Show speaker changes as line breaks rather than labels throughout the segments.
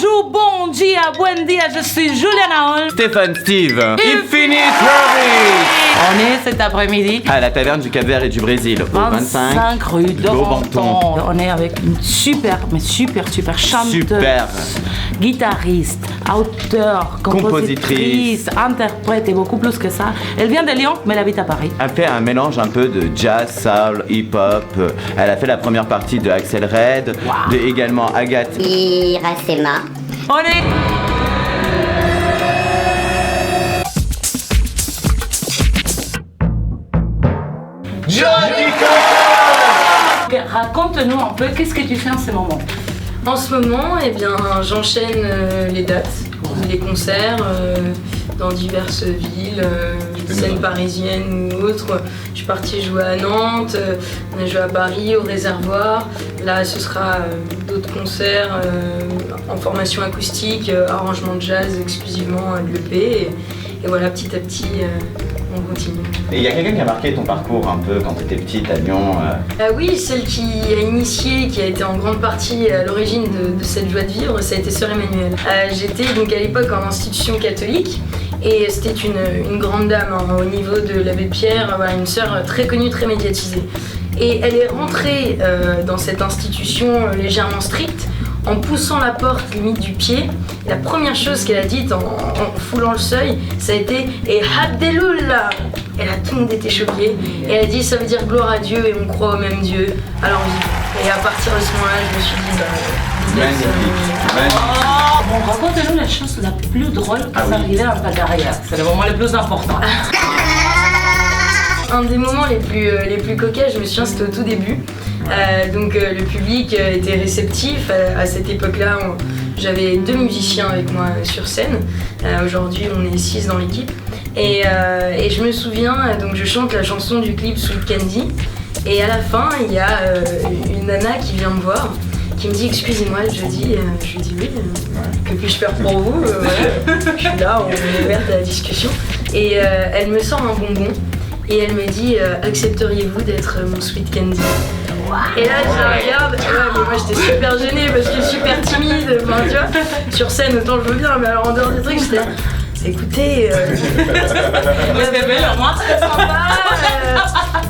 Bonjour, bon dia, buen dia, je suis Juliana Hall.
Stéphane Steve. Infinite Service.
On est cet après-midi
à la taverne du Cap-Vert et du Brésil, au
25 rue d'Orenton. On est avec une super chanteuse,
super
guitariste, auteur, compositrice, interprète et beaucoup plus que ça. Elle vient de Lyon, mais elle habite à Paris.
Elle fait un mélange un peu de jazz, soul, hip-hop. Elle a fait la première partie de Axel Red, de également Agathe
Iracema.
On est... Raconte-nous un peu, qu'est-ce que tu fais en ce moment?
En ce moment, eh bien, j'enchaîne les dates, les concerts dans diverses villes, scènes parisiennes ou autres. Je suis partie jouer à Nantes, on a joué à Paris, au Réservoir. Là, ce sera d'autres concerts en formation acoustique, arrangement de jazz exclusivement de l'EP. Et voilà, petit à petit, on continue.
Et il y a quelqu'un qui a marqué ton parcours un peu quand tu étais petite à Lyon
Oui, celle qui a initié, qui a été en grande partie à l'origine de cette joie de vivre, ça a été Sœur Emmanuelle. J'étais donc à l'époque en institution catholique et c'était une grande dame au niveau de l'abbé Pierre, voilà, une sœur très connue, très médiatisée. Et elle est rentrée dans cette institution légèrement stricte en poussant la porte limite du pied. Et la première chose qu'elle a dite en foulant le seuil, ça a été « Et Alléluia !» Et là, tout le monde était choqué. Et elle a dit « Ça veut dire gloire à Dieu et on croit au même Dieu. Alors oui. » Et à partir de ce moment-là, je me suis dit
magnifique.
Bon, raconte-nous la chose la plus drôle qui s'est arrivée dans ta carrière. C'est le moment le plus important.
Un des moments les plus coquets, je me souviens, c'était au tout début. Le public était réceptif. À cette époque-là, j'avais 2 musiciens avec moi sur scène. Aujourd'hui, on est 6 dans l'équipe. Et je me souviens, donc je chante la chanson du clip Sweet Candy. Et à la fin, il y a une nana qui vient me voir, qui me dit « Excusez-moi, je lui dis oui, que puis-je faire pour vous ?» Voilà. Je suis là, on est ouverte à la discussion. Et elle me sort un bonbon. Et elle me dit accepteriez-vous d'être mon Sweet Candy? Et là je la regarde, mais moi j'étais super gênée parce que je suis super timide, enfin, tu vois, sur scène autant je veux bien, mais alors en dehors des trucs j'étais là, écoutez,
c'est belle, au moins
très sympa,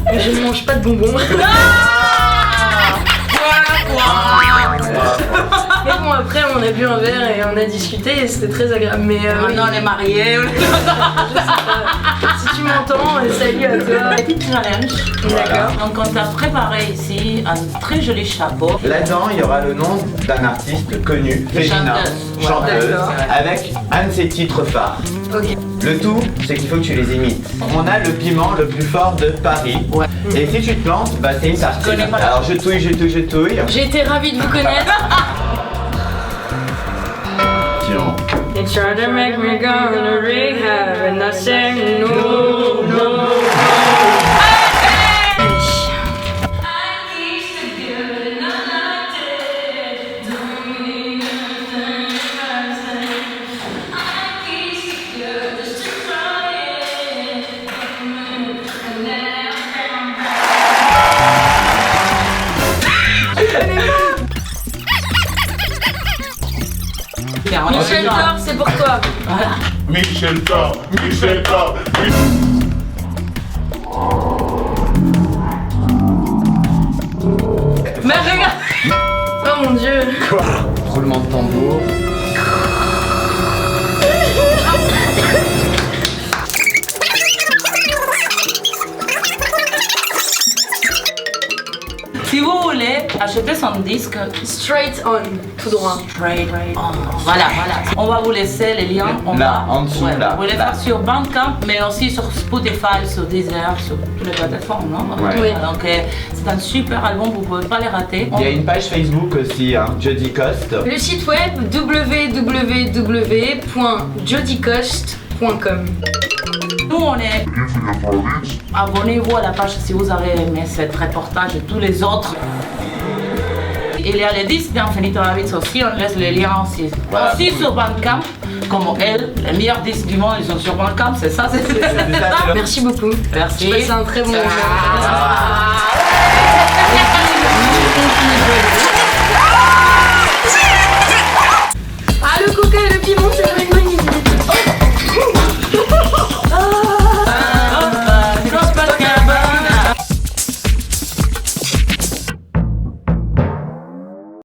mais je ne mange pas de bonbons. Mais bon, après on a bu un verre et on a discuté et c'était très agréable. Mais
maintenant on est mariés.
Je sais pas. Si tu m'entends, salut à toi.
Petit challenge.
D'accord.
Donc on t'a préparé ici un très joli chapeau.
Là-dedans, il y aura le nom d'un artiste connu, féminin, chanteuse, avec un de ses titres phares.
Ok.
Le tout, c'est qu'il faut que tu les imites. On a le piment le plus fort de Paris.
Ouais.
Et si tu te plantes, bah c'est une tartine. Alors je touille.
J'ai été ravie de vous connaître.
Tiens.
They try to make me go to rehab and I say no. Michel Thor, c'est pour toi.
Voilà.
Michel Thor.
Mais regarde. Oh mon Dieu.
Quoi? Roulement de tambour.
Si vous voulez acheter son disque,
Straight on, tout droit.
straight on. Voilà. On va vous laisser les liens.
Là, en dessous, là,
Vous les
là.
faire sur Bandcamp, mais aussi sur Spotify, sur Deezer, sur toutes les plateformes, non?
Ouais.
Oui.
Donc c'est un super album, vous pouvez pas les rater.
Il y a une page Facebook aussi, hein, Jodie Coste.
Le site web www.jodycost.com.
Nous on est... Abonnez-vous à la page si vous avez aimé cet reportage et tous les autres. Il y a les disques d'Infinito Habits aussi, on laisse les liens aussi.
Voilà.
Aussi sur Bandcamp, comme elle, les meilleurs disques du monde, ils sont sur Bandcamp, c'est ça, c'est ça.
Merci beaucoup.
Merci.
J'ai passé un très bon moment.
Ah.